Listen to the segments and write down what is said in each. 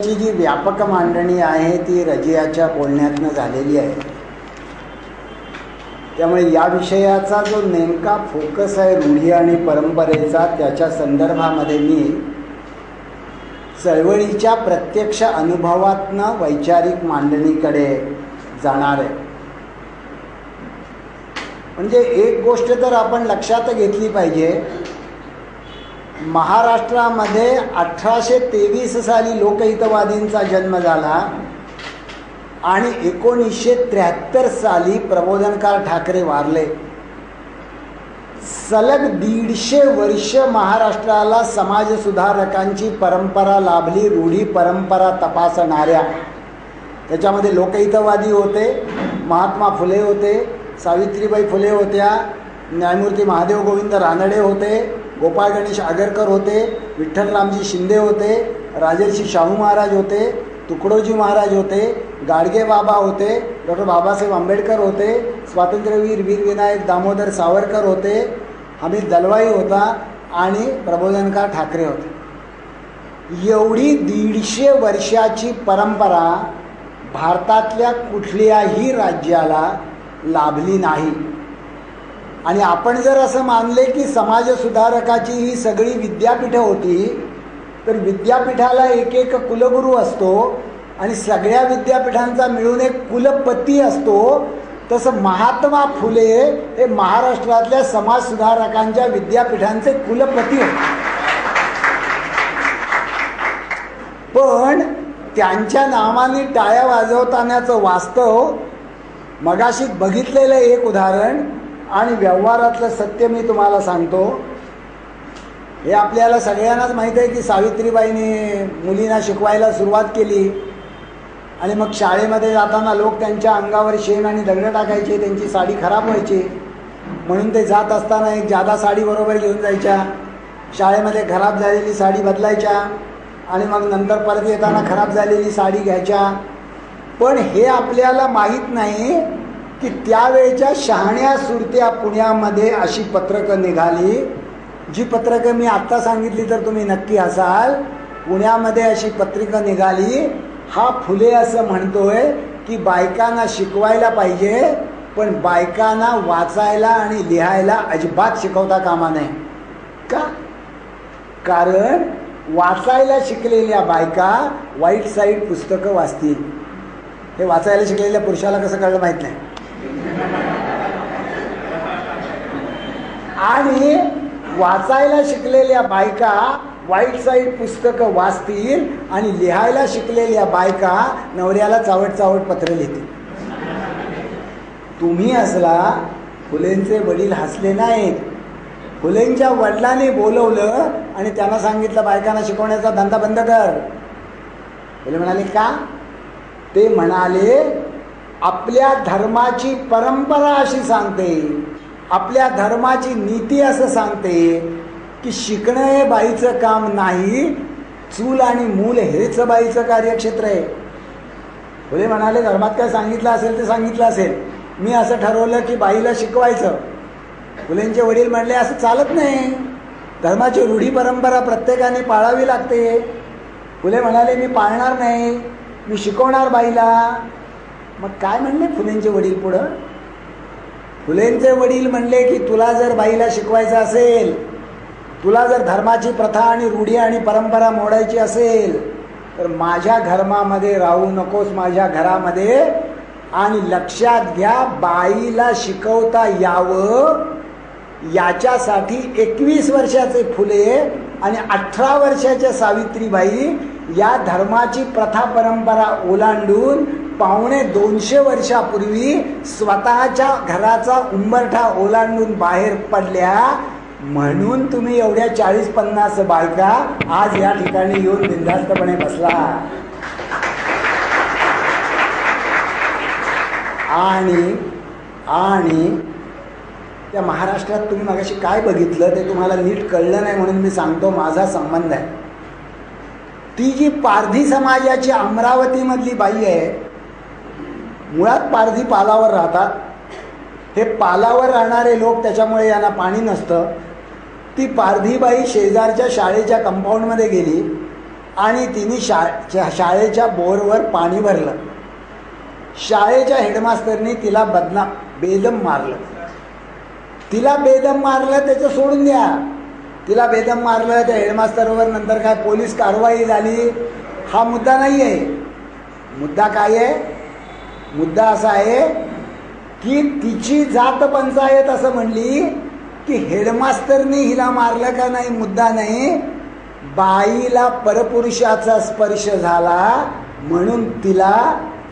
ची जी व्यापक मांडणी आहे ती रजियाच्या बोलण्यातनं झालेली आहे. त्यामुळे या विषयाचा जो नेमका फोकस आहे रूढी आणि परंपरेचा, त्याच्या संदर्भामध्ये मी चळवळीच्या प्रत्यक्ष अनुभवातनं वैचारिक मांडणीकडे जाणार आहे. म्हणजे एक गोष्ट तर आपण लक्षात घेतली पाहिजे, महाराष्ट्रामध्ये 1823 साली लोकहितवादींचा जन्म झाला आणि 1973 साली प्रबोधनकार ठाकरे वारले. सलग 150 वर्ष महाराष्ट्राला समाजसुधारकांची परंपरा लाभली, रूढी परंपरा तपासणाऱ्या. त्याच्यामध्ये लोकहितवादी होते, महात्मा फुले होते, सावित्रीबाई फुले होत्या, न्यायमूर्ती महादेव गोविंद रानडे होते, गोपाळ गणेश आगरकर होते, विठ्ठलरामजी शिंदे होते, राजर्षी शाहू महाराज होते, तुकडोजी महाराज होते, गाडगे बाबा होते, डॉक्टर बाबासाहेब आंबेडकर होते, स्वातंत्र्यवीर वीरविनायक दामोदर सावरकर होते, हमीद दलवाई होता आणि प्रबोधनकार ठाकरे होते. एवढी 150 वर्षाची परंपरा भारतातल्या कुठल्याही राज्याला लाभली नाही. आणि आपण जर असं मानले की समाजसुधारकाची ही सगळी विद्यापीठं होती, तर विद्यापीठाला एक एक कुलगुरू असतो आणि सगळ्या विद्यापीठांचा मिळून एक कुलपती असतो. तसं महात्मा फुले हे महाराष्ट्रातल्या समाजसुधारकांच्या विद्यापीठांचे कुलपती होते. पण त्यांच्या नावाने टाळ्या वाजवतानाचं वास्तव मगाशी बघितलेलं एक उदाहरण आणि व्यवहारातलं सत्य मी तुम्हाला सांगतो. हे आपल्याला सगळ्यांनाच माहीत आहे की सावित्रीबाईंनी मुलींना शिकवायला सुरुवात केली आणि मग शाळेमध्ये जाताना लोक त्यांच्या अंगावर शेण आणि दगड टाकायचे, त्यांची साडी खराब व्हायची. म्हणून ते जात असताना एक जादा साडी बरोबर घेऊन जायच्या, शाळेमध्ये खराब झालेली साडी बदलायच्या आणि मग नंतर परत येताना खराब झालेली साडी घ्यायच्या. पण हे आपल्याला माहीत नाही की त्यावेळेच्या शहाण्या सुरत्या पुण्यामध्ये अशी पत्रकं निघाली, जी पत्रकं मी आत्ता सांगितली तर तुम्ही नक्की हसाल. पुण्यामध्ये अशी पत्रिका निघाली, हा फुले असं म्हणतोय की बायकांना शिकवायला पाहिजे, पण बायकांना वाचायला आणि लिहायला अजिबात शिकवता कामा नये. का? कारण वाचायला शिकलेल्या बायका वाईट साईड पुस्तकं वाचतील. हे वाचायला शिकलेल्या पुरुषाला कसं कळलं माहीत नाही. आणि वाचायला शिकलेल्या बायका वाईट साईड पुस्तकं वाचतील आणि लिहायला शिकलेल्या बायका नवऱ्याला चावट चावट पत्र लिहितील. तुम्ही असला, फुलेंचे वडील हसले नाहीत. फुलेंच्या वडिलांनी बोलवलं आणि त्यांना सांगितलं बायकांना शिकवण्याचा धंदा बंद कर. फुले म्हणाले का? ते म्हणाले आपल्या धर्माची परंपरा अशी सांगते, आपल्या धर्माची नीती असं सांगते की शिकणं हे बाईचं काम नाही, चूल आणि मूल हेच बाईचं कार्यक्षेत्र आहे. फुले म्हणाले धर्मात काय सांगितलं असेल ते सांगितलं असेल, मी असं ठरवलं की बाईला शिकवायचं. फुलेंचे वडील म्हणले असं चालत नाही, धर्माची रूढी परंपरा प्रत्येकाने पाळावी लागते. फुले म्हणाले मी पाळणार नाही, मी शिकवणार बाईला. मग काय म्हणले फुलेंचे वडील पुढं? फुलेंचे वडील म्हणले की तुला जर बाईला शिकवायचं असेल, तुला जर धर्माची प्रथा आणि रूढी आणि परंपरा मोडायची असेल, तर माझ्या धर्मामध्ये राहू नकोस, माझ्या घरामध्ये. आणि लक्षात घ्या, बाईला शिकवता यावं याच्यासाठी 21 वर्षाचे फुले आणि 18 वर्षाच्या सावित्रीबाई या धर्माची प्रथा परंपरा ओलांडून 250 वर्षापूर्वी स्वतःच्या घराचा उंबरठा ओलांडून बाहेर पडल्या. म्हणून तुम्ही एवढ्या 40-50 बायका आज या ठिकाणी येऊन बिनधास्तपणे बसला. आणि त्या महाराष्ट्रात तुम्ही मागाशी काय बघितलं ते तुम्हाला नीट कळलं नाही म्हणून मी सांगतो, माझा संबंध आहे. ती जी पारधी समाजाची अमरावतीमधली बाई आहे, मुळात पारधी पालावर राहतात. हे पालावर राहणारे लोक, त्याच्यामुळे यांना पाणी नसतं. ती पारधी बाई शेजारच्या शाळेच्या कंपाऊंडमध्ये गेली आणि तिने शाळेच्या बोरवर पाणी भरलं. शाळेच्या हेडमास्तरनी तिला बेदम मारलं. तिला बेदम मारलं त्याचं सोडून द्या, तिला बेदम मारलं त्या हेडमास्तरवर, नंतर काय पोलीस कारवाई झाली, हा मुद्दा नाही आहे. मुद्दा काय आहे? मुद्दा असा आहे की तिची जात पंचायत असं म्हणली की हेडमास्तरनी हिला मारलं का नाही मुद्दा नाही, बाईला परपुरुषाचा स्पर्श झाला म्हणून तिला,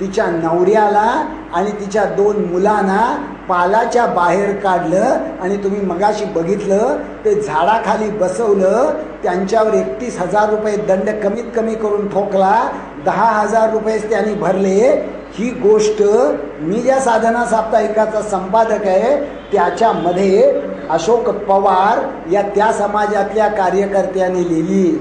तिच्या नवऱ्याला आणि तिच्या 2 मुलांना पालाच्या बाहेर काढलं आणि तुम्ही मगाशी बघितलं ते झाडाखाली बसवलं, त्यांच्यावर 31,000 रुपये दंड कमीत कमी करून ठोकला, 10,000 रुपये त्यांनी भरले. ही गोष्ट मी ज्या साधना साप्ताहिकाचा संपादक आहे त्याच्यामध्ये अशोक पवार या त्या समाजातल्या कार्यकर्त्यांनी लिहिली.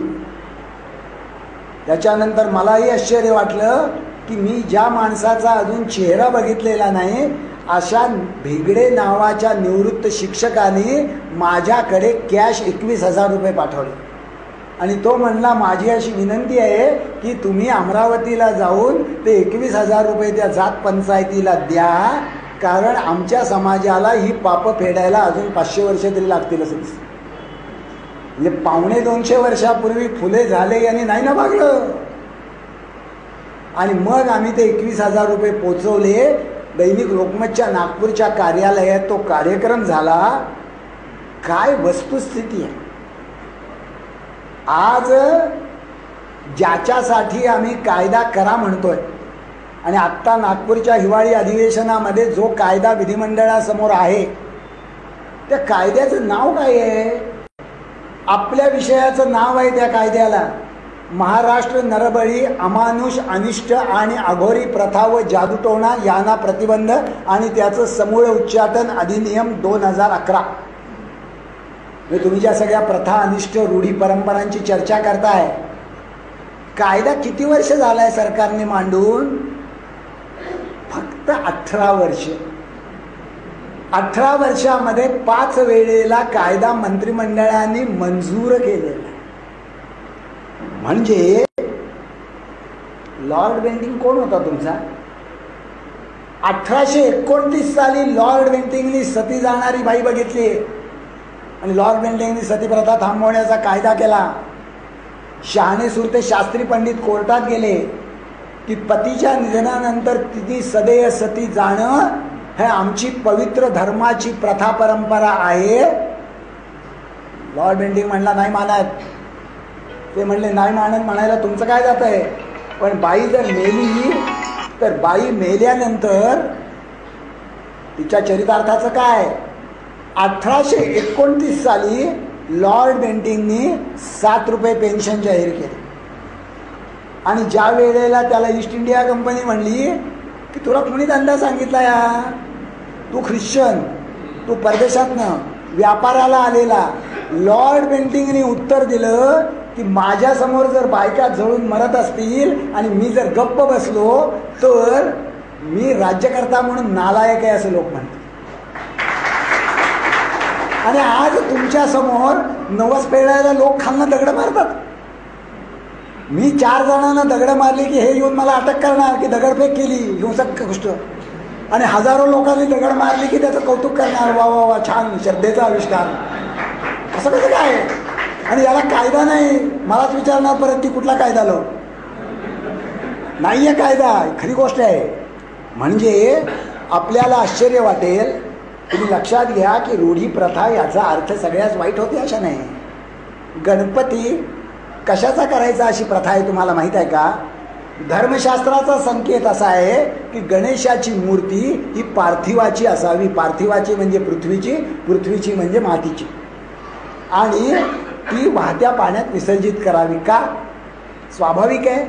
त्याच्यानंतर मलाही आश्चर्य वाटलं की मी ज्या माणसाचा अजून चेहरा बघितलेला नाही अशा भिगडे नावाच्या निवृत्त शिक्षकाने माझ्याकडे कॅश 21,000 रुपये पाठवले आणि तो म्हणला माझी अशी विनंती आहे की तुम्ही अमरावतीला जाऊन ते 21,000 रुपये त्या जात पंचायतीला द्या, कारण आमच्या समाजाला ही पापं फेडायला अजून 500 वर्ष तरी लागतील असं दिसतं. म्हणजे 250 वर्षापूर्वी फुले झाले यांनी नाही ना भागलं. आणि मग आम्ही ते 21,000 रुपये पोचवले. दैनिक लोकमतच्या नागपूरच्या कार्यालयात तो कार्यक्रम झाला. काय वस्तुस्थिती आहे आज, ज्याच्यासाठी आम्ही कायदा करा म्हणतोय आणि आत्ता नागपूरच्या हिवाळी अधिवेशनामध्ये जो कायदा विधिमंडळासमोर आहे त्या कायद्याचं नाव काय आहे? आपल्या विषयाचं नाव आहे त्या कायद्याला, महाराष्ट्र नरबळी, अमानुष, अनिष्ट आणि अघोरी प्रथा व जादूटोणा यांना प्रतिबंध आणि त्याचं समूळ उच्चाटन अधिनियम 2011. तुम्ही ज्या सगळ्या प्रथा, अनिष्ट, रूढी, परंपरांची चर्चा करताय, कायदा किती वर्ष झालाय सरकारने मांडून? फक्त 18 वर्ष. 18 वर्षामध्ये 5 वेळेला कायदा मंत्रिमंडळाने मंजूर केलेला. म्हणजे लॉर्ड बेंटिंग कोण होता तुमचा? 1829 साली लॉर्ड बेंटिंगनी सती जाणारी बाई बघितली आणि लॉर्ड बेंटिंगनी सती प्रथा थांबवण्याचा कायदा केला. शहाणे सुरते शास्त्री पंडित कोर्टात गेले की पतीच्या निधनानंतर तिने सदैव सती जाणं हे आमची पवित्र धर्माची प्रथा परंपरा आहे. लॉर्ड बेंटिंग म्हणला नाही मानत. ते म्हणले नाही मानत म्हणायला तुमचं काय जात आहे, पण बाई जर मेली तर बाई मेल्यानंतर तिच्या चरितार्थाचं काय? 1829 साली लॉर्ड बेंटिंगनी 7 रुपये पेन्शन जाहीर केली आणि ज्या वेळेला त्याला ईस्ट इंडिया कंपनी म्हणली की तुला कोणी धंदा सांगितला या, तू ख्रिश्चन, तू परदेशातनं व्यापाराला आलेला, लॉर्ड बेंटिंगने उत्तर दिलं की माझ्यासमोर जर बायका जळून मरत असतील आणि मी जर गप्प बसलो तर मी राज्यकर्ता म्हणून नालायक आहे असं लोक म्हणतात. आणि आज तुमच्या समोर नवस पेरायला लोक खालनं दगड मारतात. मी 4 जणांना दगड मारली की हे येऊन मला अटक करणार की दगडफेक केली, हिंसक गोष्ट, आणि हजारो लोकांनी दगड मारली की त्याचं कौतुक करणार, वा वा वा छान, श्रद्धेचा आविष्कार. असं कसं काय? आणि याला कायदा नाही. मलाच विचारणार परत ती कुठला कायदा लो? नाहीये कायदा, खरी गोष्ट आहे. म्हणजे आपल्याला आश्चर्य वाटेल, तुम्ही लक्षात घ्या की रूढी प्रथा याचा अर्थ सगळ्याच वाईट होते अशा नाही. गणपती कशाचा करायचा अशी प्रथा आहे तुम्हाला माहीत आहे का? धर्मशास्त्राचा संकेत असा आहे की गणेशाची मूर्ती ही पार्थिवाची असावी. पार्थिवाची म्हणजे पृथ्वीची, पृथ्वीची म्हणजे मातीची, आणि ती वाहत्या पाण्यात विसर्जित करावी. का? स्वाभाविक आहे.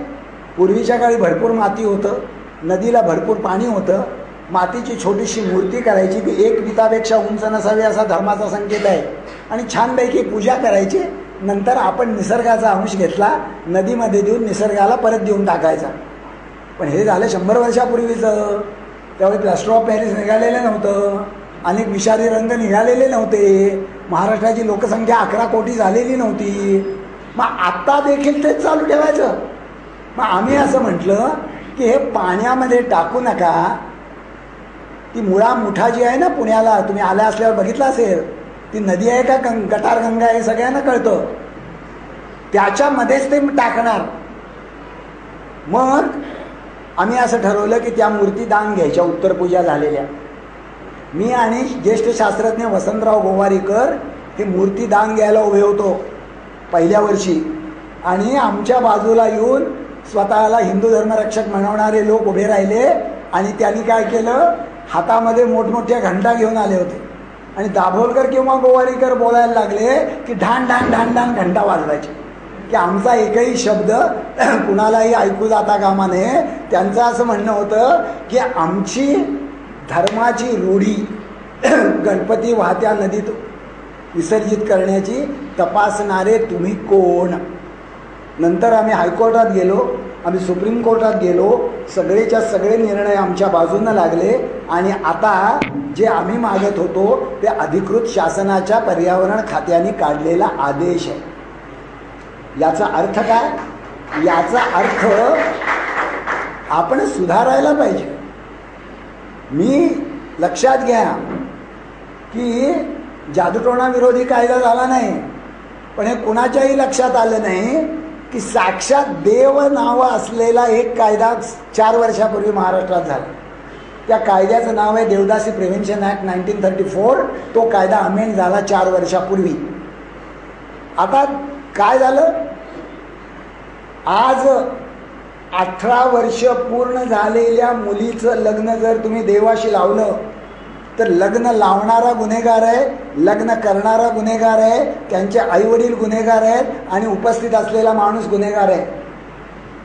पूर्वीच्या काळी भरपूर माती होतं, नदीला भरपूर पाणी होतं, मातीची छोटीशी मूर्ती करायची, ती 1 वितापेक्षा उंच नसावी असा धर्माचा संकेत आहे, आणि छानपैकी पूजा करायची. नंतर आपण निसर्गाचा अंश घेतला, नदीमध्ये देऊन निसर्गाला परत देऊन टाकायचा. पण हे झालं 100 वर्षापूर्वीचं. त्यावेळी प्लास्टर ऑफ पॅरिस निघालेलं नव्हतं, अनेक विषारी रंग निघालेले नव्हते, महाराष्ट्राची लोकसंख्या 11 कोटी झालेली नव्हती. मग आत्ता देखील तेच चालू ठेवायचं. मग आम्ही असं म्हटलं की हे पाण्यामध्ये टाकू नका. ती मुळा मुठा जी आहे ना पुण्याला, तुम्ही आल्या असल्यावर बघितलं असेल, ती नदी आहे का गटार गंगा आहे सगळ्यांना कळतं, त्याच्यामध्येच ते टाकणार. मग आम्ही असं ठरवलं की त्या मूर्ती दान घ्यायच्या, उत्तरपूजा झालेल्या. मी आणि ज्येष्ठ शास्त्रज्ञ वसंतराव गोवारीकर हे मूर्ती दान घ्यायला उभे होतो पहिल्या वर्षी. आणि आमच्या बाजूला येऊन स्वतःला हिंदू धर्मरक्षक म्हणवणारे लोक उभे राहिले. आणि त्यांनी काय केलं, हातामध्ये मोठमोठ्या घंटा घेऊन आले होते. आणि दाभोलकर किंवा गोवारीकर बोलायला लागले की ढाण ढाण ढाण ढाण घंटा वाजवायचे, की आमचा एकही शब्द कुणालाही ऐकू जाता कामा नये. त्यांचं असं म्हणणं होतं की आमची धर्माची रूढी गणपती वाहत्या नदीत विसर्जित करण्याची तपासणारे तुम्ही कोण. नंतर आम्ही हायकोर्टात गेलो, आम्ही सुप्रीम कोर्टात गेलो, सगळेच्या सगळे निर्णय आमच्या बाजूनं लागले. आणि आता जे आम्ही मागत होतो ते अधिकृत शासनाच्या पर्यावरण खात्याने काढलेला आदेश आहे. याचा अर्थ काय? याचा अर्थ आपण सुधारायला पाहिजे. मी लक्षात घ्या की जादूटोणा विरोधी कायदा झाला नाही, पण हे कुणाच्याही लक्षात आलं नाही की साक्षात देव नावं असलेला एक कायदा 4 वर्षापूर्वी महाराष्ट्रात झाला. त्या कायद्याचं नाव आहे देवदासी प्रिव्हेन्शन ॲक्ट 1934. तो कायदा अमेंड झाला 4 वर्षापूर्वी. आता काय झालं, आज 18 वर्ष पूर्ण झालेल्या मुलीचं लग्न जर तुम्ही देवाशी लावलं तर लग्न लावणारा गुन्हेगार आहे, लग्न करणारा गुन्हेगार आहे, त्यांचे आईवडील गुन्हेगार आहेत आणि उपस्थित असलेला माणूस गुन्हेगार आहे.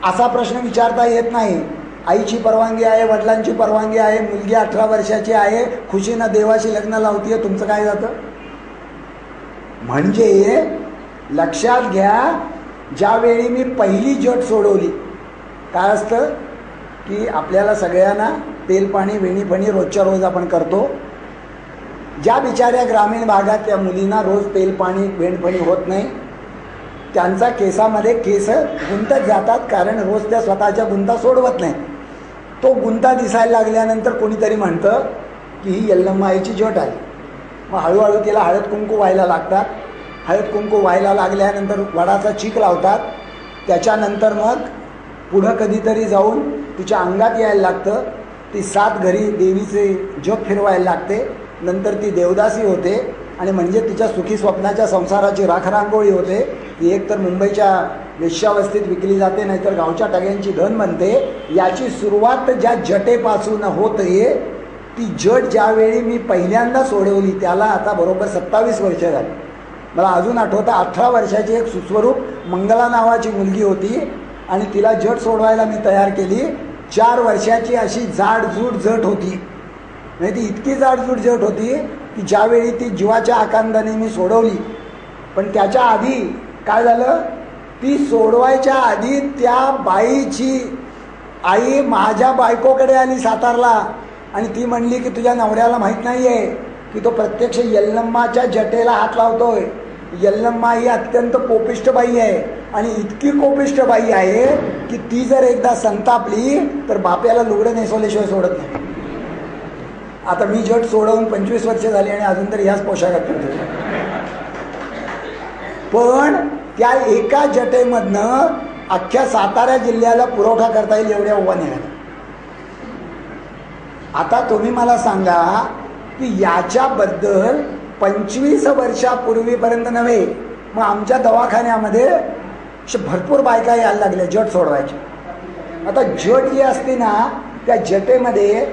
असा प्रश्न विचारता येत नाही. आईची परवानगी आहे, वडिलांची परवानगी आहे, मुलगी 18 वर्षाची आहे, खुशीनं देवाशी लग्न लावतीये, तुमचं काय जातं? म्हणजे लक्षात घ्या, ज्यावेळी मी पहिली जट सोडवली, काय असतं की आपल्याला सगळ्यांना तेल पाणी वेणीपणी रोजच्या रोज आपण करतो. ज्या बिचाऱ्या ग्रामीण भागात त्या मुलींना रोज तेल पाणी वेणपणी होत नाही, त्यांचा केसामध्ये केस गुंतत जातात, कारण रोज त्या स्वतःच्या गुंता सोडवत नाही. तो गुंता दिसायला लागल्यानंतर कोणीतरी म्हणतं की ही यल्लम्माईची जट आली. मग हळूहळू तिला हळद कुंकू व्हायला लागतात. हळद कुंकू व्हायला लागल्यानंतर वडाचा चीक लावतात. त्याच्यानंतर मग पुढं कधीतरी जाऊन तिच्या अंगात यायला लागतं. ती 7 घरी देवीचे जग फिरवायला लागते. नंतर ती देवदासी होते आणि म्हणजे तिच्या सुखी स्वप्नाच्या संसाराची राखरांगोळी होते. ती एकतर मुंबईच्या वेश्यावस्थेत विकली जाते, नाहीतर गावच्या टग्यांची धन बनते. याची सुरुवात ज्या जटेपासून होते, ती जट ज्यावेळी मी पहिल्यांदा सोडवली त्याला आता बरोबर 27 वर्ष झाली. मला अजून आठवतं, 18 वर्षाची एक सुस्वरूप मंगला नावाची मुलगी होती आणि तिला जट सोडवायला मी तयार केली. 4 वर्षाची अशी जाडजूड जट होती. नाही ती इतकी जाडजूड जट होती की ज्यावेळी ती जीवाच्या आकांदाने मी सोडवली. पण त्याच्या आधी काय झालं, ती सोडवायच्या आधी त्या बाईची आई माझ्या बायकोकडे आली सातारला आणि ती म्हणली की तुझ्या नवऱ्याला माहीत नाही आहे की तो प्रत्यक्ष यल्लम्माच्या जटेला हात लावतोय. यल्लम्मा ही अत्यंत कोपिष्ट बाई आहे आणि इतकी कोपिष्ट बाई आहे की ती जर एकदा संतापली तर बाप्याला लुगडं नेसवल्याशिवाय सोडत नाही. आता मी जट सोडवून 25 वर्ष झाली आणि अजून तरी ह्याच पोशाखात फिरतो. पण त्या एका जटेमधनं अख्ख्या सातारा जिल्ह्याला पुरवठा करता येईल एवढ्या उभा निघाल्या. आता तुम्ही मला सांगा की याच्याबद्दल 25 वर्षापूर्वीपर्यंत नव्हे, मग आमच्या दवाखान्यामध्ये भरपूर बायका यायला लागल्या जट सोडवायच्या. आता जट जी असते ना, त्या जटेमध्ये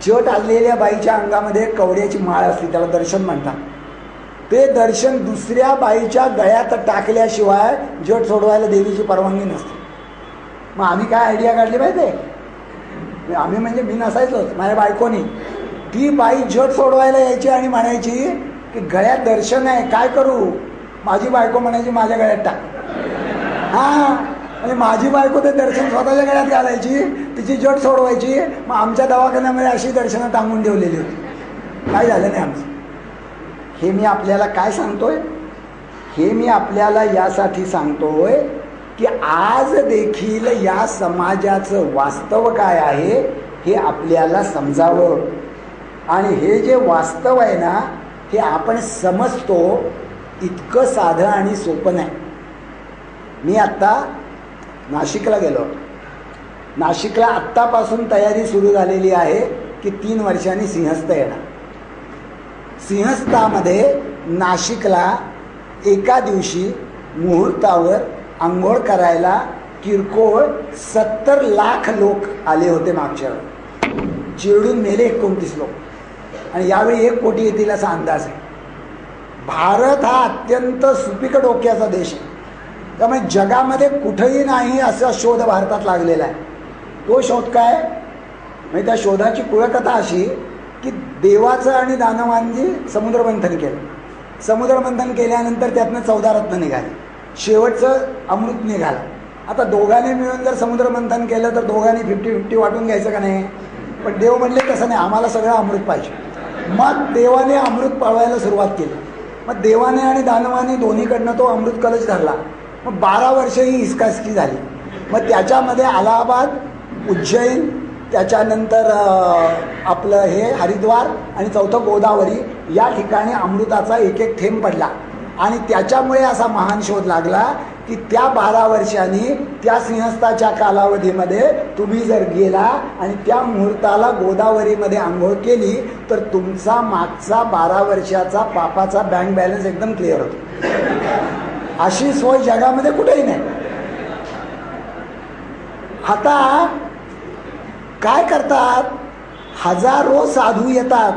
जट आलेल्या बाईच्या अंगामध्ये कवड्याची माळ असते, त्याला दर्शन म्हणतात. ते दर्शन दुसऱ्या बाईच्या गळ्यात टाकल्याशिवाय जट सोडवायला देवीची परवानगी नसते. मग आम्ही काय आयडिया काढली माहिती आहे? आम्ही म्हणजे मी नसायचोच, माझ्या बायकोनी. ती बाई जट सोडवायला यायची आणि म्हणायची की गळ्यात दर्शन आहे, काय करू? माझी बायको म्हणायची माझ्या गळ्यात टाक. हां, म्हणजे माझी बायको ते दर्शन स्वतःच्या गळ्यात घालायची, तिची जट सोडवायची. मग आमच्या दवाखान्यामध्ये अशी दर्शनं टांगून ठेवलेली होती. काय झालं नाही आमचं. हे मी आपल्याला काय सांगतोय, हे मी आपल्याला यासाठी सांगतोय की आज देखील या समाजाचं वास्तव काय आहे हे आपल्याला समजावं. आणि हे जे वास्तव आहे ना हे आपण समजतो इतकं साधं आणि सोपं नाही. मी आत्ता नाशिकला गेलो. नाशिकला आत्तापासून तयारी सुरू झालेली आहे की 3 वर्षांनी सिंहस्थ येणार. सिंहस्थामध्ये नाशिकला एका दिवशी मुहूर्तावर आंघोळ करायला किरकोळ 70 लाख लोक आले होते मागच्या वेळी. चिरडून मेले 29 लोक आणि यावेळी 1 कोटी येतील असा अंदाज आहे. भारत हा अत्यंत सुपीक डोक्याचा देश आहे. त्यामुळे जगामध्ये कुठेही नाही असा शोध भारतात लागलेला आहे. तो शोध काय म्हणजे त्या शोधाची कुळकथा अशी की देवाचं आणि दानवांनी समुद्रमंथन केलं. समुद्रमंथन केल्यानंतर त्यातनं 14 रत्न निघाले. शेवटचं अमृत निघालं. आता दोघांनी मिळून जर समुद्रमंथन केलं तर दोघांनी 50-50 वाटून घ्यायचं का नाही. पण देव म्हणले तसं नाही, आम्हाला सगळं अमृत पाहिजे. मग देवाने अमृत पळवायला सुरुवात केली. मग देवाने आणि दानवाने दोन्हीकडनं तो अमृत कलश धरला. मग 12 वर्ष ही हिसकाहिसकी झाली. मग त्याच्यामध्ये अलाहाबाद, उज्जैन, त्याच्यानंतर आपलं हे हरिद्वार आणि चौथं गोदावरी या ठिकाणी अमृताचा एक एक थेंब पडला. आणि त्याच्यामुळे असा महान शोध लागला की त्या 12 वर्षांनी त्या सिंहस्थाच्या कालावधीमध्ये तुम्ही जर गेला आणि त्या मुहूर्ताला गोदावरीमध्ये आंघोळ केली तर तुमचा मागचा 12 वर्षाचा पापाचा बँक बॅलन्स एकदम क्लिअर होतो. अशी सोय जगामध्ये कुठेही नाही. आता काय करतात, हजारो साधू येतात.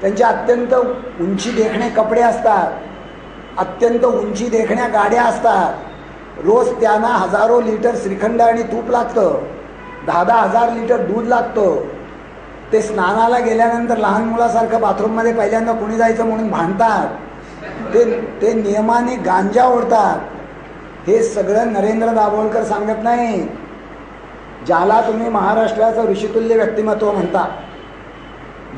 त्यांचे अत्यंत उंची देखणे कपडे असतात, अत्यंत उंची देखण्या गाड्या असतात. रोज त्यांना हजारो लिटर श्रीखंड आणि तूप लागतं, 10-10 हजार लिटर दूध लागतं. ते स्नानाला गेल्यानंतर लहान मुलासारखं बाथरूममध्ये पहिल्यांदा कुणी जायचं म्हणून भांडतात. ते नियमाने गांजा ओढतात. हे सगळं नरेंद्र दाभोळकर सांगत नाही. ज्याला तुम्ही महाराष्ट्राचं ऋषितुल्य व्यक्तिमत्व म्हणता,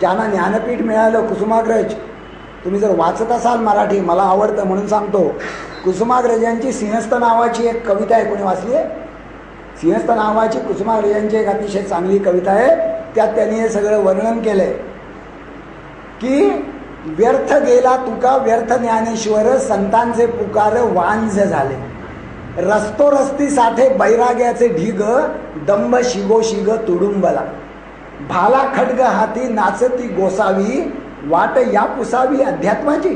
ज्यांना ज्ञानपीठ मिळालं, कुसुमाग्रज, तुम्ही जर वाचत असाल मराठी, मला आवडतं म्हणून सांगतो. कुसुमाग्रजांची सिंहस्थ नावाची एक कविता आहे, कोणी वाचली आहे? सिंहस्थ नावाची कुसुमाग्रजांची एक अतिशय चांगली कविता आहे. त्यात त्यांनी हे सगळं वर्णन केलंय की व्यर्थ गेला तुका व्यर्थ ज्ञानेश्वर, संतांचे पुकार वांझ झाले. रस्तोरस्ती साठे बैराग्याचे ढिग, दंभ शिगो शिग तुडुंबला. भाला खड्ग हाती नाचती गोसावी, वाट या पुसावी अध्यात्माची.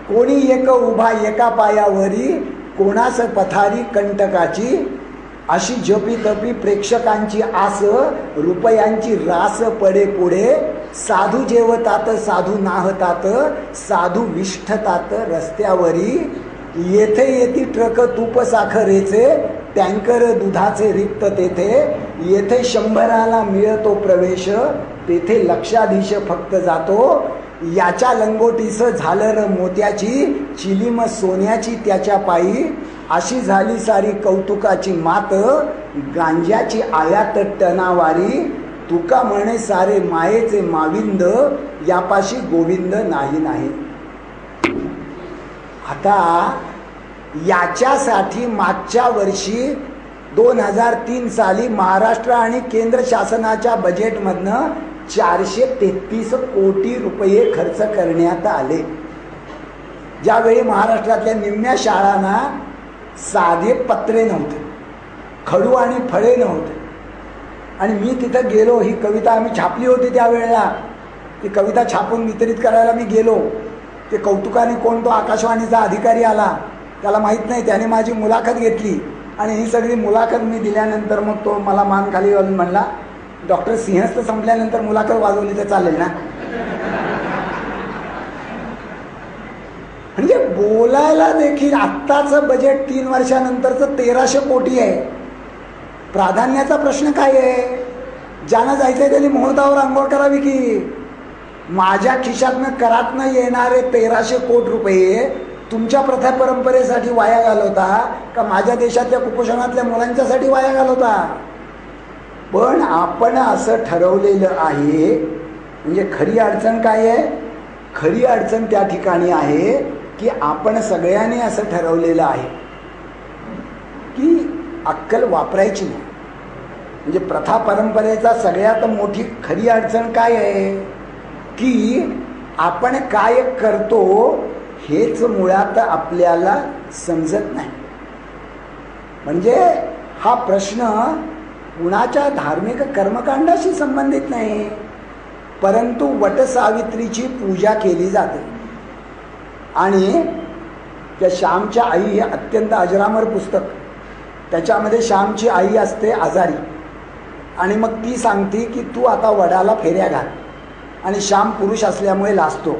कोणी एक उभा एका पायावरी, कोणास पथारी कंटकाची. अशी जपी तपी प्रेक्षकांची आस, रुपयांची रास पडे पुढे. साधू जेवतात साधू नाहतात, साधू विष्ठतात रस्त्यावरी. येथे येती ट्रक तूप साखरेचे, टँकर दुधाचे रिक्त तेथे. येथे 100ला मिळतो प्रवेश, तेथे लक्षाधीश फक्त जातो. याच्या लंगोटीस झालर मोत्याची, चिलीम सोन्याची त्याच्या पायी. अशी झाली सारी कौतुकाची मात, गांज्याची आयात टनावारी. तुका म्हणे सारे मायेचे माविंद, यापाशी गोविंद नाही नाही. आता याच्यासाठी मागच्या वर्षी 2003 साली महाराष्ट्र आणि केंद्र शासनाच्या बजेटमधनं 433 कोटी रुपये खर्च करण्यात आले. ज्यावेळी महाराष्ट्रातल्या निम्म्या शाळांना साधे पत्रे नव्हते, खडू आणि फळे नव्हते. आणि मी तिथं गेलो. ही कविता आम्ही छापली होती त्यावेळेला. ती कविता छापून वितरित करायला मी गेलो. ते कौतुकाने कोण तो आकाशवाणीचा अधिकारी आला, त्याला माहीत नाही, त्याने माझी मुलाखत घेतली. आणि ही सगळी मुलाखत मी दिल्यानंतर मग तो मला मान खाली घालून म्हणला, डॉक्टर सिंहस्थ संपल्यानंतर मुलाखत वाजवली तर चालेल ना. म्हणजे बोलायला देखील आत्ताचं बजेट 3 वर्षानंतरचं 1300 कोटी आहे. प्राधान्याचा प्रश्न काय आहे? ज्यांना जायचंय त्यांनी मुहूर्तावर आंघोळ करावी की. माझ्या खिशातनं करातनं येणारे 1300 कोटी रुपये तुमच्या प्रथा परंपरेसाठी वाया घालवता का माझ्या देशातल्या कुपोषणातल्या मुलांच्यासाठी वाया घालवता? पण आपण असं ठरवलेलं आहे. म्हणजे खरी अडचण काय आहे? खरी अडचण त्या ठिकाणी आहे की आपण सगळ्यांनी असं ठरवलेलं आहे की अक्कल वापरायची नाही. म्हणजे प्रथा परंपरेचा सगळ्यात मोठी खरी अडचण काय आहे की आपण काय करतो हेच मुळात आपल्याला समजत नाही. म्हणजे हा प्रश्न कुणाच्या धार्मिक कर्मकांडाशी संबंधित नाही, परंतु वटसावित्रीची पूजा केली जाते. आणि त्या श्यामच्या आई हे अत्यंत अजरामर पुस्तक, त्याच्यामध्ये श्यामची आई असते आजारी आणि मग ती सांगते की तू आता वडाला फेऱ्या घाल. आणि श्याम पुरुष असल्यामुळे लाजतो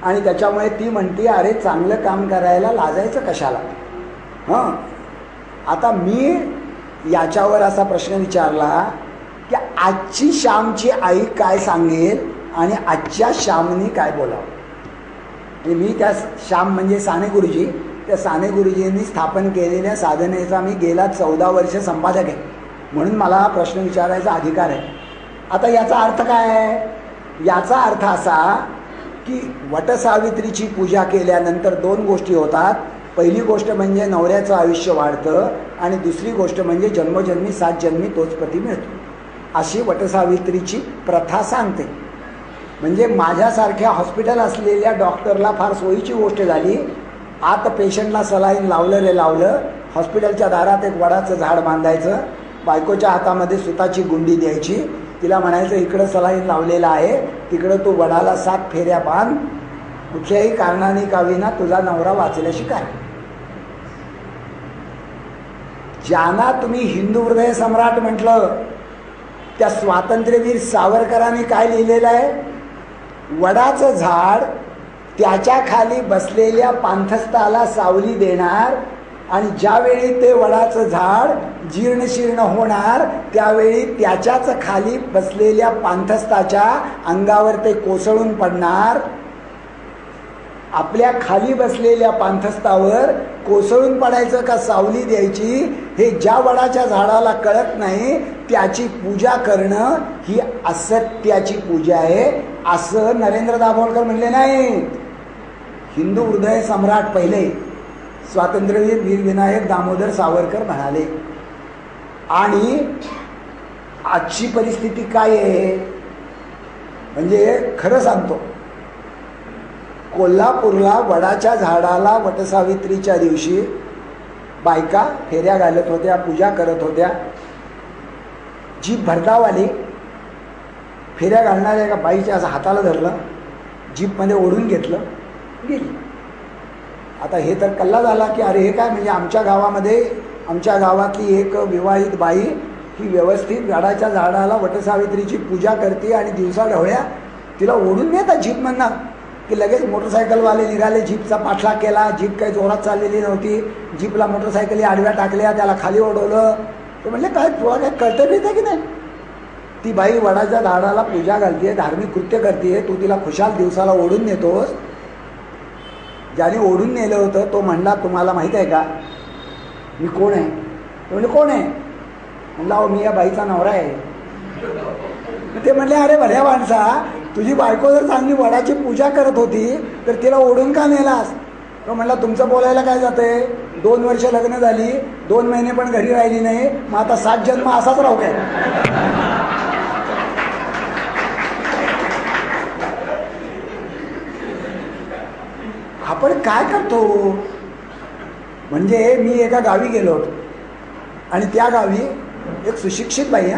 आणि त्याच्यामुळे ती म्हणते अरे चांगलं काम करायला लाजायचं कशाला. हां, आता मी याच्यावर असा प्रश्न विचारला की आजची श्यामची आई काय सांगेल आणि आजच्या श्यामनी काय बोलावं. मी त्या श्याम म्हणजे साने गुरुजी, त्या साने गुरुजींनी स्थापन केलेल्या साधनेचा मी गेला 14 वर्ष संपादक आहे, म्हणून मला हा प्रश्न विचारायचा अधिकार आहे. आता याचा अर्थ काय आहे? याचा अर्थ असा की वटसावित्रीची पूजा केल्यानंतर 2 गोष्टी होतात. पहिली गोष्ट म्हणजे नवऱ्याचं आयुष्य वाढतं आणि दुसरी गोष्ट म्हणजे जन्मोजन्मी 7 जन्मी तोच पती मिळतो, अशी वटसावित्रीची प्रथा सांगते. म्हणजे माझ्यासारख्या हॉस्पिटल असलेल्या डॉक्टरला फार सोयीची गोष्ट झाली. आत पेशंटला सलाईन लावलं रे लावलं, हॉस्पिटलच्या दारात एक वडाचं झाड बांधायचं, बायकोच्या हातामध्ये सुताची गुंडी द्यायची, तिला म्हणायचं इकडं सलाईन लावलेलं आहे, तिकडं तू वडाला 7 फेऱ्या बांध, कुठल्याही कारणाने का विना तुझा नवरा वाचल्याशी काय. ज्यांना तुम्ही हिंदू हृदय सम्राट म्हटलं त्या स्वातंत्र्यवीर सावरकरांनी काय लिहिलेलं आहे? वडाचं झाड त्याच्या खाली बसलेल्या पांथस्थाला सावली देणार आणि ज्यावेळी ते वडाचं झाड जीर्णशीर्ण होणार त्यावेळी त्याच्याच खाली बसलेल्या पांथस्थाच्या अंगावर ते कोसळून पडणार. आपल्या खाली बसलेल्या पांथस्थावर कोसळून पडायचं का सावली द्यायची हे ज्या वडाच्या झाडाला कळत नाही त्याची पूजा करणं ही असत्याची पूजा आहे, असं नरेंद्र दाभोळकर म्हणले नाही. हिंदू हृदय सम्राट पहिले स्वातंत्र्यवीर वीर विनायक दामोदर सावरकर म्हणाले. आणि आजची परिस्थिती काय आहे म्हणजे खरं सांगतो, कोल्हापूरला वडाच्या झाडाला वटसावित्रीच्या दिवशी बायका फेऱ्या घालत होत्या, पूजा करत होत्या. जीप भरधावाली फेऱ्या घालणाऱ्या एका बाईच्या असं हाताला धरलं, जीपमध्ये ओढून घेतलं, गेली. आता हे तर कल्ला झाला की अरे हे काय, म्हणजे आमच्या गावामध्ये आमच्या गावातली एक विवाहित बाई ही व्यवस्थित वडाच्या झाडाला वटसावित्रीची पूजा करते आणि दिवसा ढवळ्या तिला ओढून नेतात जीपमधनं की लगेच मोटरसायकलवाले निघाले, जीपचा पाठलाग केला. जीप काही जोरात चाललेली नव्हती, जीपला मोटरसायकली आडव्या टाकल्या, त्याला खाली ओढवलं. ते म्हणले काय तुला काय कळतं बिळतं की नाही. ती बाई वडाच्या झाडाला पूजा घालते, धार्मिक कृत्य करते, तू तिला खुशाल दिवसाला ओढून नेतोस. ज्याने ओढून नेलं होतं तो म्हणला तुम्हाला माहीत आहे का मी कोण आहे. ते म्हणले कोण आहे. म्हणला अहो मी या बाईचा नवरा आहे. ते म्हणले अरे भल्या माणसा, तुझी बायको जर चांगली वडाची पूजा करत होती तर तिला ओढून का नेलास. तो म्हणला तुमचं बोलायला काय जातंय, 2 वर्ष लग्न झाली, 2 महिने पण घरी राहिली नाही, मग आता 7 जन्म असाच राहू काय. आपण काय करतो म्हणजे मी एका गावी गेलो होतो आणि त्या गावी एक सुशिक्षित बाई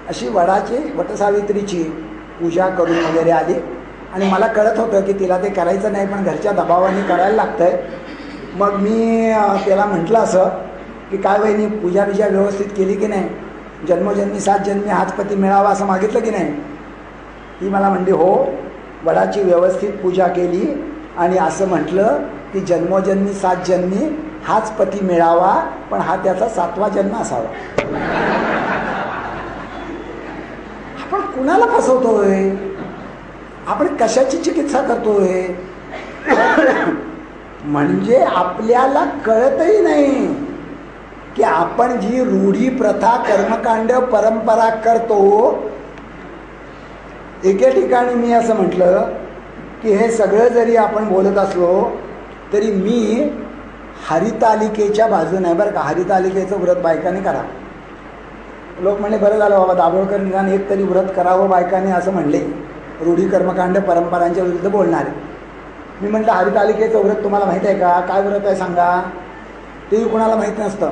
अशी वटसावित्रीची पूजा करून वगैरे आली आणि मला कळत होतं की तिला ते करायचं नाही पण घरच्या दबावाने करायला लागतंय. मग मी त्याला म्हटलं असं की काय वहिनी पूजा बिजा व्यवस्थित केली की नाही, जन्मोजन्मी 7 जन्मी हाच पती मिळावा असं मागितलं की नाही. ती मला म्हणली हो वडाची व्यवस्थित पूजा केली आणि असं म्हटलं की जन्मोजन्मी 7 जन्मी हाच पती मिळावा पण हा त्याचा 7वा जन्म असावा. आपण कुणाला फसवतोय, आपण कशाची चिकित्सा करतोय. म्हणजे आपल्याला कळतही नाही की आपण जी रूढी प्रथा कर्मकांड परंपरा करतो. एके ठिकाणी मी असं म्हटलं की हे सगळं जरी आपण बोलत असलो तरी मी हरितालिकेच्या बाजूने आहे बरं का. हरितालिकेचं व्रत बायकांनी करा. लोक म्हणले बरं झालं बाबा दाभोळकर निदान एक तरी व्रत करावं बायकांनी असं म्हणले, रूढी कर्मकांड परंपरांच्या विरुद्ध बोलणारे. मी म्हटलं हरितालिकेचं व्रत तुम्हाला माहीत आहे का? काय व्रत आहे सांगा. तेही कुणाला माहीत नसतं.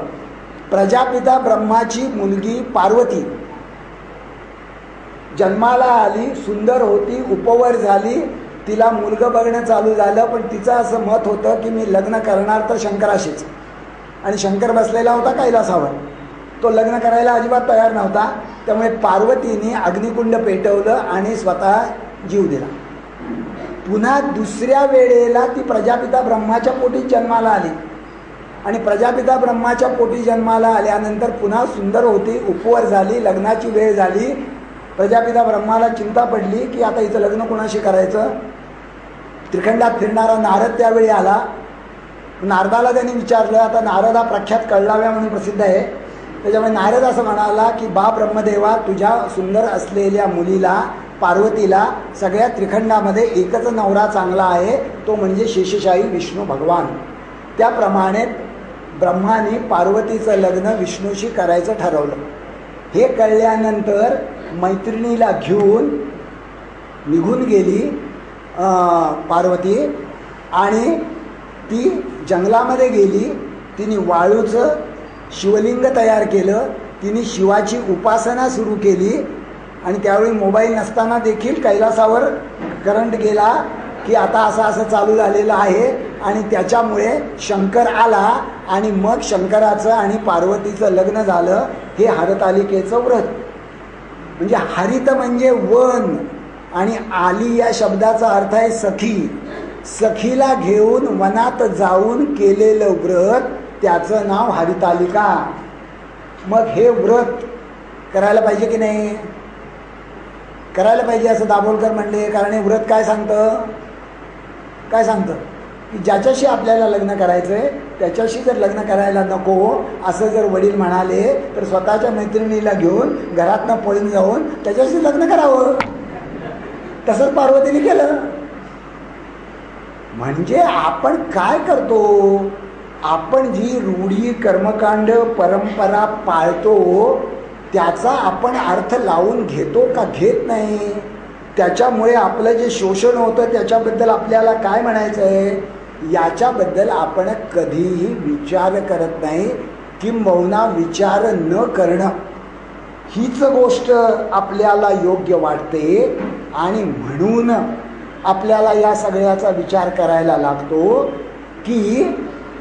प्रजापिता ब्रह्माची मुलगी पार्वती जन्माला आली, सुंदर होती, उपवर झाली, तिला मुलगं बघणं चालू झालं. पण तिचं असं मत होतं की मी लग्न करणार तर शंकराशीच. आणि शंकर बसलेला होता कैलासावर. तो लग्न करायला अजिबात तयार नव्हता. त्यामुळे पार्वतीने अग्निकुंड पेटवलं आणि स्वतः जीव दिला. पुन्हा दुसऱ्या वेळेला ती प्रजापिता ब्रह्माच्या पोटी जन्माला आली. आणि प्रजापिता ब्रह्माच्या पोटी जन्माला आल्यानंतर पुन्हा सुंदर होती, उपवर झाली, लग्नाची वेळ झाली. प्रजापिता ब्रह्माला चिंता पडली की आता हिचं लग्न कोणाशी करायचं. त्रिखंडात फिरणारा नारद त्यावेळी आला. नारदाला त्यांनी विचारलं. आता नारद हा प्रख्यात कळलाव्या म्हणून प्रसिद्ध आहे. त्याच्यामुळे नारद असं म्हणाला की बा ब्रह्मदेवा, तुझ्या सुंदर असलेल्या मुलीला पार्वतीला सगळ्या त्रिखंडामध्ये एकच नवरा चांगला आहे, तो म्हणजे शेषशाही विष्णू भगवान. त्याप्रमाणे ब्रह्माने पार्वतीचं लग्न विष्णूशी करायचं ठरवलं. हे कळल्यानंतर मैत्रिणीला घेऊन निघून गेली पार्वती आणि ती जंगलामध्ये गेली. तिने वाळूचं शिवलिंग तयार केलं. तिने शिवाची उपासना सुरू केली. आणि त्यावेळी मोबाईल नसताना देखील कैलासावर करंट गेला की आता असं असं चालू झालेलं आहे. आणि त्याच्यामुळे शंकर आला आणि मग शंकराचं आणि पार्वतीचं लग्न झालं. हे हरतालिकेचं व्रत. म्हणजे हरित म्हणजे वन आणि आली या शब्दाचा अर्थ आहे सखी. सखीला घेऊन वनात जाऊन केलेलं व्रत त्याचं नाव हरितालिका. मग हे व्रत करायला पाहिजे की नाही? करायला पाहिजे असं दाभोळकर म्हणले. कारण हे व्रत काय सांगतं? काय सांगतं की ज्याच्याशी आपल्याला लग्न करायचं आहे त्याच्याशी जर लग्न करायला नको असं जर वडील म्हणाले तर स्वतःच्या मैत्रिणीला घेऊन घरातनं पळून जाऊन त्याच्याशी लग्न करावं. तसंच पार्वतीने केलं. म्हणजे आपण काय करतो? आपण जी रूढी कर्मकांड परंपरा पाळतो त्याचा आपण अर्थ लावून घेतो का घेत नाही? त्याच्यामुळे आपलं जे शोषण होतं त्याच्याबद्दल आपल्याला काय म्हणायचं आहे याच्याबद्दल आपण कधीही विचार करत नाही. किंबहुना विचार न करणं हीच गोष्ट आपल्याला योग्य वाटते. आणि म्हणून आपल्याला या सगळ्याचा विचार करायला लागतो की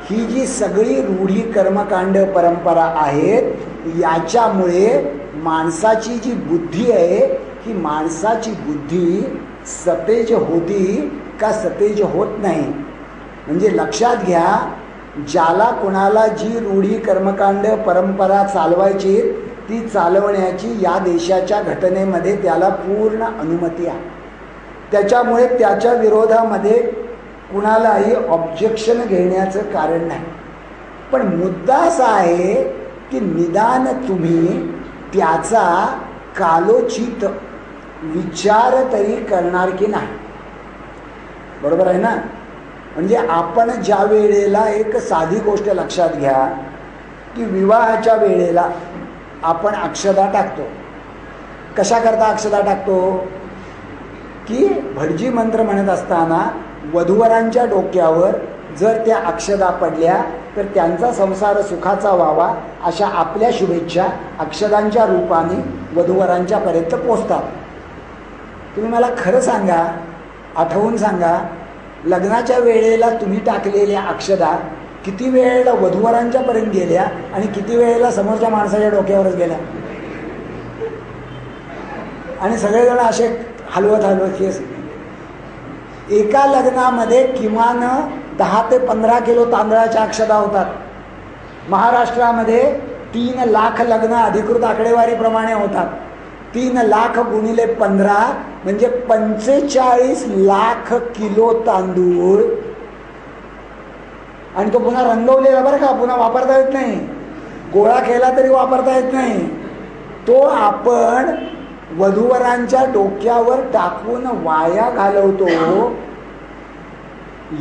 ही जी सगळी रूढी कर्मकांड परंपरा आहेत याच्यामुळे माणसाची जी बुद्धी आहे ही माणसाची बुद्धी सतेज होती का सतेज होत नाही. म्हणजे लक्षात घ्या, ज्याला कोणाला जी रूढी कर्मकांड परंपरा चालवायची ती चालवण्याची या देशाच्या घटनेमध्ये त्याला पूर्ण अनुमती आहे. त्याच्यामुळे त्याच्या विरोधामध्ये कुणालाही ऑब्जेक्शन घेण्याचं कारण नाही. पण मुद्दा असा आहे की निदान तुम्ही त्याचा कालोचित विचार तरी करणार की नाही. बरोबर आहे ना? म्हणजे आपण ज्या वेळेला एक साधी गोष्ट लक्षात घ्या की विवाहाच्या वेळेला आपण अक्षदा टाकतो. कशा करता अक्षदा टाकतो? की भटजी मंत्र म्हणत असताना वधूवरांच्या डोक्यावर जर त्या अक्षदा पडल्या तर त्यांचा संसार सुखाचा व्हावा अशा आपल्या शुभेच्छा अक्षदांच्या रूपाने वधूवरांच्यापर्यंत पोचतात. तुम्ही मला खरं सांगा, आठवून सांगा, लग्नाच्या वेळेला तुम्ही टाकलेल्या अक्षदा किती वेळेला वधूवरांच्यापर्यंत गेल्या आणि किती वेळेला समोरच्या माणसाच्या डोक्यावरच गेल्या? आणि सगळेजण असे हलवत हलवत. एका लग्नामध्ये किमान 10 ते 15 किलो तांदळाच्या अक्षदा होतात. महाराष्ट्रामध्ये 3 लाख लग्न अधिकृत आकडेवारीप्रमाणे होतात. 3 लाख गुणिले 15 म्हणजे 45 लाख किलो तांदूळ. आणि तो पुन्हा रंगवलेला बरं का, पुन्हा वापरता येत नाही. गोळा केला तरी वापरता येत नाही. तो आपण वधूवरांच्या डोक्यावर टाकून वाया घालवतो.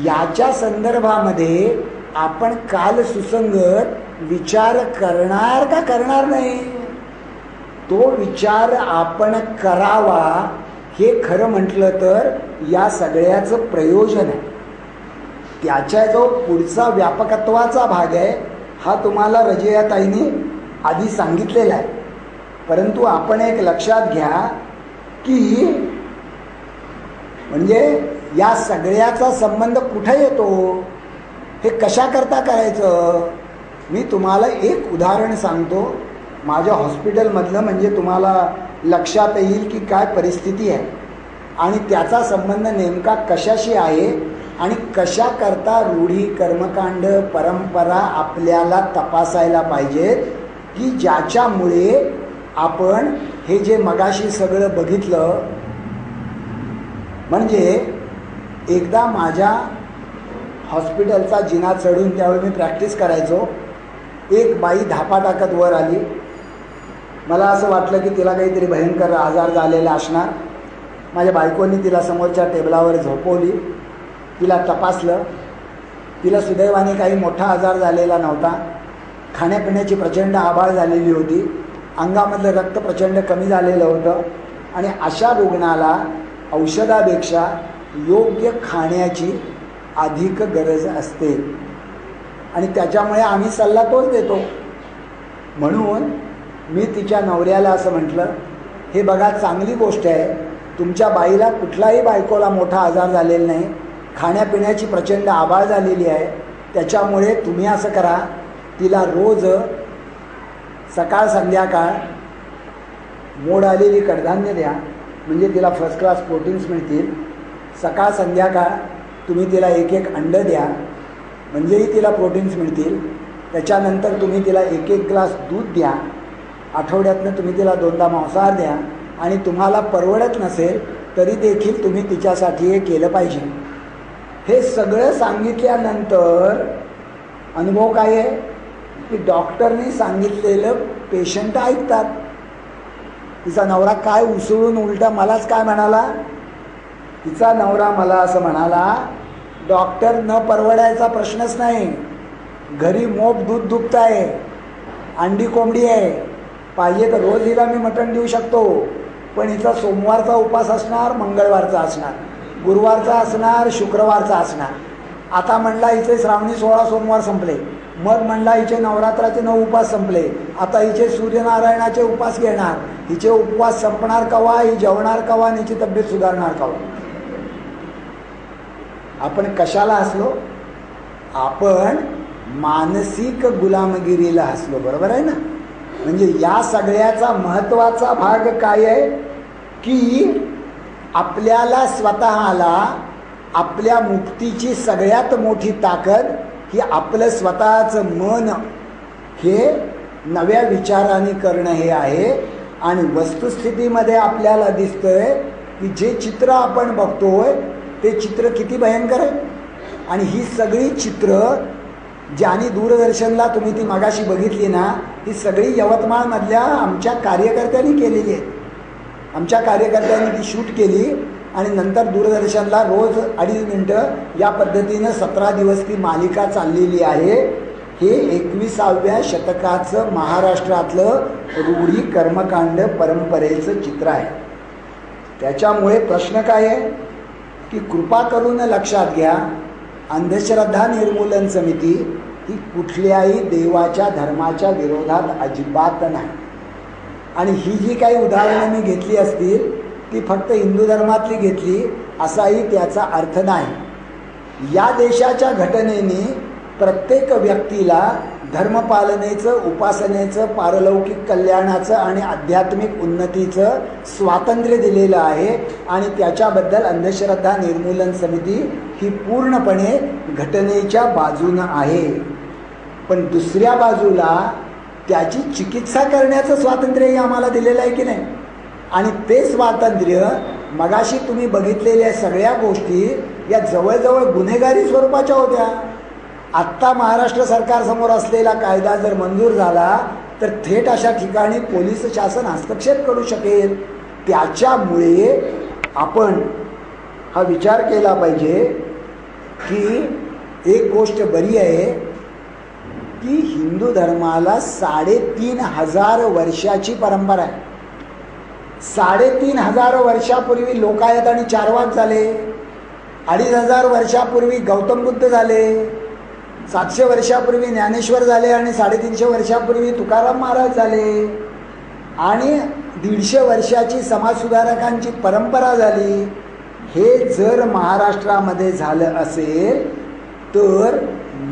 याच्या संदर्भामध्ये आपण काल सुसंगत विचार करणार का करणार नाही? तो विचार आपण करावा हे खरं म्हटलं तर या सगळ्याचं प्रयोजन आहे. त्याच्या जो पुढचा व्यापकत्वाचा भाग आहे हा तुम्हाला रजयाताईंनी आधी सांगितलेला आहे. परंतु आपण एक लक्षात घ्या की म्हणजे या सगळ्याचा संबंध कुठे येतो, हे कशाकरता करायचं. मी तुम्हाला एक उदाहरण सांगतो माझ्या हॉस्पिटलमधलं, म्हणजे तुम्हाला लक्षात येईल की काय परिस्थिती आहे आणि त्याचा संबंध नेमका कशाशी आहे आणि कशाकरता रूढी कर्मकांड परंपरा आपल्याला तपासायला पाहिजेत की ज्याच्यामुळे आपण हे जे मगाशी सगळं बघितलं. म्हणजे एकदा माझ्या हॉस्पिटलचा जिना चढून त्यावेळी मी प्रॅक्टिस करायचो, एक बाई धापा टाकत वर आली. मला असं वाटलं की तिला काहीतरी भयंकर आजार झालेला असणार. माझ्या बायकोनी तिला समोरच्या टेबलावर झोपवली, तिला तपासलं. तिला सुदैवाने काही मोठा आजार झालेला नव्हता. खाण्यापिण्याची प्रचंड आबाळ झालेली होती, अंगामधलं रक्त प्रचंड कमी झालेलं होतं आणि अशा रुग्णाला औषधापेक्षा योग्य खाण्याची अधिक गरज असते आणि त्याच्यामुळे आम्ही सल्ला तोच देतो. म्हणून मी तिच्या नवऱ्याला असं म्हटलं, हे बघा चांगली गोष्ट आहे, तुमच्या बाईला कुठलाही बायकोला मोठा आजार झालेला नाही, खाण्यापिण्याची प्रचंड आबाळ झालेली आहे, त्याच्यामुळे तुम्ही असं करा, तिला रोज सकाळ संध्याकाळ मोड आलेली कडधान्य द्या, म्हणजे तिला फर्स्ट क्लास प्रोटीन्स मिळतील. सकाळ संध्याकाळ तुम्ही तिला एक एक अंडं द्या, म्हणजेही तिला प्रोटीन्स मिळतील. त्याच्यानंतर तुम्ही तिला एक एक ग्लास दूध द्या. आठवड्यातनं तुम्ही तिला 2दा मांसाहार द्या आणि तुम्हाला परवडत नसेल तरी देखील तुम्ही तिच्यासाठी हे केलं पाहिजे. हे सगळं सांगितल्यानंतर अनुभव काय आहे की डॉक्टरनी सांगितलेलं पेशंट ऐकतात. तिचा नवरा काय उसळून उलटा मलाच काय म्हणाला, तिचा नवरा मला असं म्हणाला, डॉक्टर न परवडायचा प्रश्नच नाही, घरी मोप दूध दुभत आहे, अंडी कोंबडी आहे, पाहिजे तर रोज हिला मी मटण देऊ शकतो, पण हिचा सोमवारचा उपास असणार, मंगळवारचा असणार, गुरुवारचा असणार, शुक्रवारचा असणार. आता म्हणला हिचे श्रावणी 16 सोमवार संपले, मग म्हणला हिचे नवरात्राचे 9 उपास संपले, आता हिचे सूर्यनारायणाचे उपास घेणार. हिचे उपवास संपणार कवा, ही जेवणार कवा आणि हिची तब्येत सुधारणार कवा. आपण कशाला हसलो, आपण मानसिक गुलामगिरीला हसलो, बरोबर आहे ना. म्हणजे या सगळ्याचा महत्त्वाचा भाग काय आहे की आपल्याला स्वतःला आपल्या मुक्तीची सगळ्यात मोठी ताकद ही आपलं स्वतःचं मन हे नव्या विचाराने करणं हे आहे. आणि वस्तुस्थितीमध्ये आपल्याला दिसतंय की जे चित्र आपण बघतोय ते चित्र किती भयंकर आहे. आणि ही सगळी चित्र ज्यानी दूरदर्शनला तुम्ही ती मगाशी बघितली ना, ही सगळी यवतमाळमधल्या आमच्या कार्यकर्त्यांनी केलेली आहेत. आमच्या कार्यकर्त्यांनी ती शूट केली आणि नंतर दूरदर्शनला रोज 2.5 मिनटं या पद्धतीनं 17 दिवस ती मालिका चाललेली आहे. हे 21व्या शतकाचं महाराष्ट्रातलं रूढी कर्मकांड परंपरेचं चित्र आहे. त्याच्यामुळे प्रश्न काय आहे की कृपा करून लक्षात घ्या, अंधश्रद्धा निर्मूलन समिती ही कुठल्याही देवाच्या धर्माच्या विरोधात अजिबात नाही. आणि ही जी काही उदाहरणं मी घेतली असतील ती फक्त हिंदू धर्मातली घेतली असाही त्याचा अर्थ नाही. या देशाच्या घटनेने प्रत्येक व्यक्तीला धर्मपालनेचं, उपासनेचं, पारलौकिक कल्याणाचं आणि आध्यात्मिक उन्नतीचं स्वातंत्र्य दिलेलं आहे. आणि त्याच्याबद्दल अंधश्रद्धा निर्मूलन समिती ही पूर्णपणे घटनेच्या बाजूनं आहे. पण दुसऱ्या बाजूला त्याची चिकित्सा करण्याचं स्वातंत्र्यही आम्हाला दिलेलं आहे की नाही. आणि ते स्वातंत्र्य मगाशी तुम्ही बघितलेल्या सगळ्या गोष्टी या जवळजवळ गुन्हेगारी स्वरूपाच्या होत्या. आत्ता महाराष्ट्र सरकारसमोर असलेला कायदा जर मंजूर झाला तर थेट अशा ठिकाणी पोलीस शासन हस्तक्षेप करू शकेल. त्याच्यामुळे आपण हा विचार केला पाहिजे की एक गोष्ट बरी आहे की हिंदू धर्माला 3500 वर्षाची परंपरा आहे. 3500 वर्षापूर्वी लोकायत आणि चार्वाक झाले, 2500 वर्षापूर्वी गौतम बुद्ध झाले, 700 वर्षापूर्वी ज्ञानेश्वर झाले आणि 350 वर्षापूर्वी तुकाराम महाराज झाले आणि 150 वर्षाची समाजसुधारकांची परंपरा झाली. हे जर महाराष्ट्रामध्ये झालं असेल तर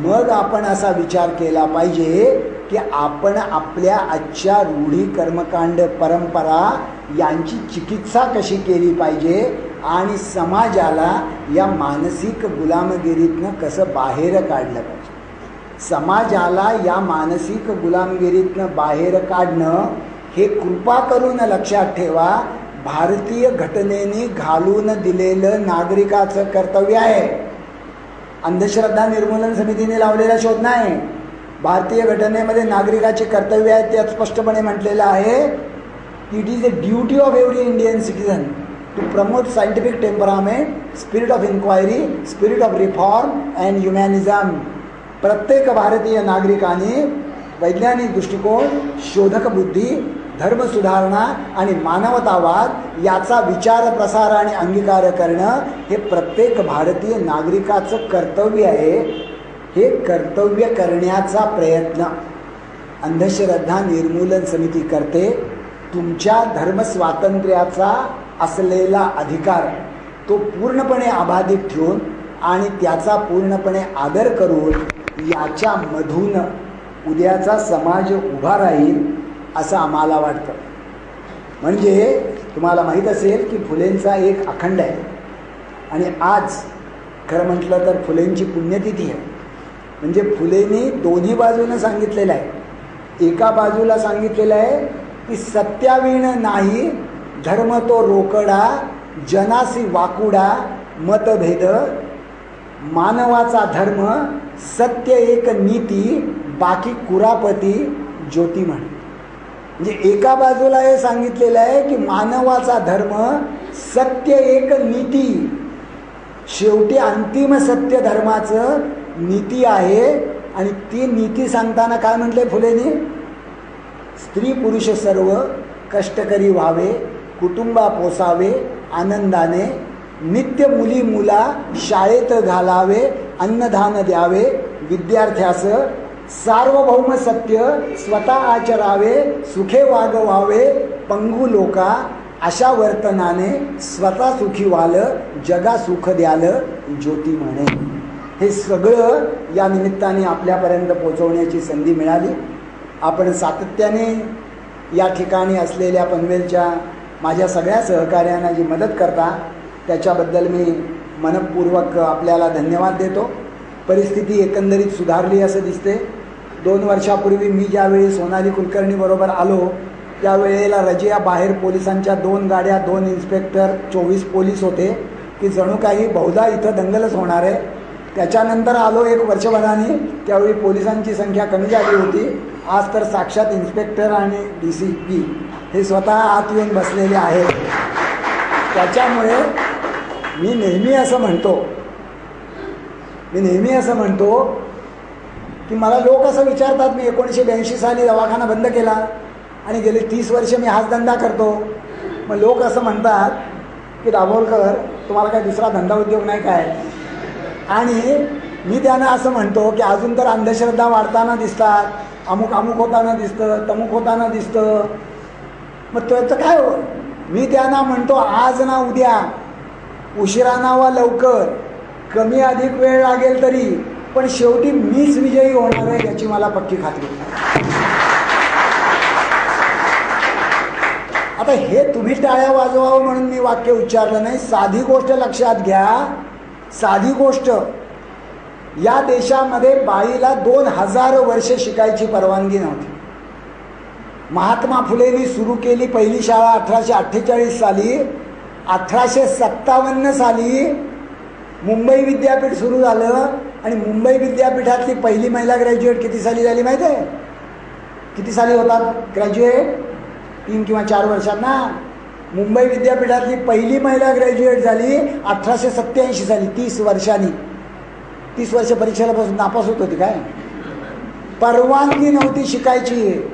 मग आपण असा विचार केला पाहिजे की आपण आपल्या आजच्या रूढी कर्मकांड परंपरा यांची चिकित्सा कशी केली पाहिजे आणि समाजाला या मानसिक गुलामगिरीतनं कसं बाहेर काढलं पाहिजे. समाजाला या मानसिक गुलामगिरीतनं बाहेर काढणं हे कृपा करून लक्षात ठेवा भारतीय घटनेने घालून दिलेलं नागरिकाचं कर्तव्य आहे. अंधश्रद्धा निर्मूलन समितीने लावलेला शोध नाही. भारतीय घटनेमध्ये नागरिकाचे कर्तव्य आहे त्यात स्पष्टपणे म्हटलेलं आहे की it is a duty of every Indian citizen to promote scientific temperament, spirit of inquiry, spirit of reform and humanism. प्रत्येक भारतीय नागरिकाने वैज्ञानिक दृष्टिकोन, शोधक बुद्धी, धर्मसुधारणा आणि मानवतावाद याचा विचार प्रसार आणि अंगीकार करणं हे प्रत्येक भारतीय नागरिकाचं कर्तव्य आहे. हे कर्तव्य करण्याचा प्रयत्न अंधश्रद्धा निर्मूलन समिती करते. तुमच्या धर्मस्वातंत्र्याचा असलेला अधिकार तो पूर्णपणे अबाधित ठेवून आणि त्याचा पूर्णपणे आदर करून याच्यामधून उद्याचा समाज उभा राहील असं आम्हाला वाटतं. म्हणजे तुम्हाला माहीत असेल की फुलेंचा एक अखंड आहे आणि आज खरं म्हटलं तर फुलेंची पुण्यतिथी आहे. म्हणजे फुलेंनी दोन्ही बाजूनं सांगितलेलं आहे. एका बाजूला सांगितलेलं आहे की सत्यावीण नाही धर्म तो रोकडा, जनासी वाकुडा मतभेद, मानवाचा धर्म सत्य एक नीती, बाकी कुरापती ज्योती म्हणे. म्हणजे एका बाजूला हे सांगितलेलं आहे की मानवाचा धर्म सत्य एक नीती, शेवटी अंतिम सत्य धर्माचं नीती आहे. आणि ती नीती सांगताना काय म्हटले फुलेने? स्त्री पुरुष सर्व कष्टकरी व्हावे, कुटुंबा पोसावे आनंदाने, नित्य मुली मुला शाळेत घालावे, अन्नदान द्यावे विद्यार्थ्यास, सार्वभौम सत्य स्वतः आचरावे, सुखे वागवावे पंगू लोका, अशा वर्तनाने स्वतः सुखी व्हालं, जगा सुख द्यालं ज्योती म्हणे. हे सगळं या निमित्ताने आपल्यापर्यंत पोचवण्याची संधी मिळाली. आपण सातत्याने या ठिकाणी असलेल्या पनवेलच्या माझ्या सगळ्या सहकार्यांना जी मदत करता त्याच्याबद्दल मी मनपूर्वक आपल्याला धन्यवाद देतो. परिस्थिती एकंदरीत सुधारली असं दिसते. 2 वर्षापूर्वी मी ज्यावेळी सोनाली कुलकर्णीबरोबर आलो त्यावेळेला रजिया बाहेर पोलिसांच्या 2 गाड्या, 2 इन्स्पेक्टर, 24 पोलीस होते की जणू काही बहुधा इथं दंगलच होणार आहे. त्याच्यानंतर आलो 1 वर्षभराने, त्यावेळी पोलिसांची संख्या कमी झाली होती. आज तर साक्षात इन्स्पेक्टर आणि DCP हे स्वतः आत येऊन बसलेले आहेत. त्याच्यामुळे मी नेहमी असं म्हणतो की मला लोक असं विचारतात, मी 1982 साली दवाखाना बंद केला आणि गेले 30 वर्ष मी हाच धंदा करतो. मग लोक असं म्हणतात की दाभोलकर तुम्हाला काही दुसरा धंदा उद्योग नाही काय? आणि मी त्यांना असं म्हणतो की अजून तर अंधश्रद्धा वाढताना दिसतात, अमुक होताना दिसतं, तमुक होताना दिसतं. मग त्याचं काय हो? मी त्यांना म्हणतो आज ना उद्या, उशिरा ना वा लवकर, कमी अधिक वेळ लागेल तरी, पण शेवटी मीच विजयी होणार आहे याची मला पक्की खात्री. आता हे तुम्ही टाळ्या वाजवावं म्हणून मी वाक्य उच्चारलं नाही. साधी गोष्ट लक्षात घ्या, साधी गोष्ट. या देशामध्ये बाईला 2000 वर्ष शिकायची परवानगी नव्हती. महात्मा फुलेंनी सुरू केली पहिली शाळा 1848 साली. 1857 साली मुंबई विद्यापीठ सुरू झालं आणि मुंबई विद्यापीठातली पहिली महिला ग्रॅज्युएट किती साली झाली माहिती आहे? किती साली होतात ग्रॅज्युएट? 3 किंवा 4 वर्षात ना. मुंबई विद्यापीठातली पहिली महिला ग्रॅज्युएट झाली 1887 साली, 30 वर्षांनी. 30 वर्ष परीक्षेला बसून नापास होत होती काय? परवानगी नव्हती शिकायची.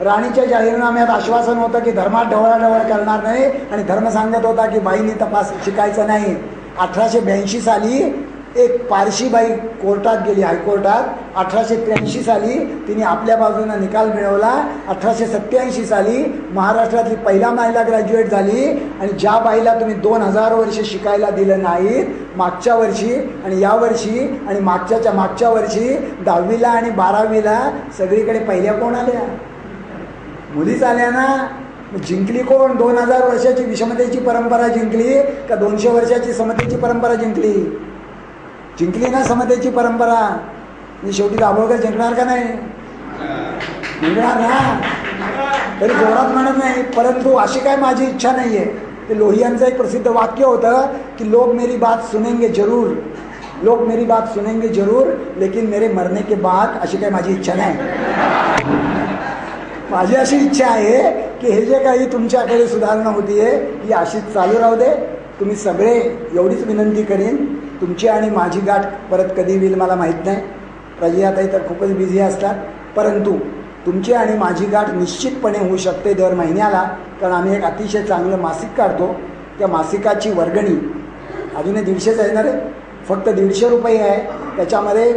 राणीच्या जाहीरनाम्यात आश्वासन होतं की धर्मात ढवळाढवळ करणार नाही आणि धर्म सांगत होता की बाईंनी तपास शिकायचं नाही. 1882 साली एक पारशी बाई कोर्टात गेली, हायकोर्टात. 1883 साली तिने आपल्या बाजूने निकाल मिळवला. 1887 साली महाराष्ट्रातली पहिला महिला ग्रॅज्युएट झाली. आणि ज्या बाईला तुम्ही 2000 वर्ष शिकायला दिलं नाहीत, मागच्या वर्षी आणि या वर्षी आणि मागच्याच्या मागच्या वर्षी 10वीला आणि 12वीला सगळीकडे पहिल्या कोण आल्या? मुलीच आल्या ना. जिंकली कोण? 2000 वर्षाची विषमतेची परंपरा जिंकली का 200 वर्षाची समतेची परंपरा जिंकली? जिंकली ना समतेची परंपरा. मी शेवटी दाभोळकर जिंकणार का नाही? जिंकणार ना. तरी जोरात म्हणत नाही. परंतु अशी काय माझी इच्छा नाही आहे. ते लोहियांचं एक प्रसिद्ध वाक्य होतं की लोग मेरी बात सुनेंगे जरूर, लोग मेरी बात सुनेंगे जरूर, लेकिन मेरे मरने के बाद. अशी काय माझी इच्छा नाही. माझी अशी इच्छा आहे की हे जे काही तुमच्याकडे सुधारणा होतीये ही अशीच चालू राहू दे. तुम्ही सगळे, एवढीच विनंती करीन, तुमची आणि माझी गाठ परत कधी होईल मला माहीत नाही. प्रज्ञाताई तर खूपच बिझी असतात. परंतु तुमची आणि माझी गाठ निश्चितपणे होऊ शकते दर महिन्याला. कारण आम्ही एक अतिशय चांगलं मासिक काढतो. त्या मासिकाची वर्गणी अजूनही 150च आहे ना रे, फक्त 150 रुपये आहे. त्याच्यामध्ये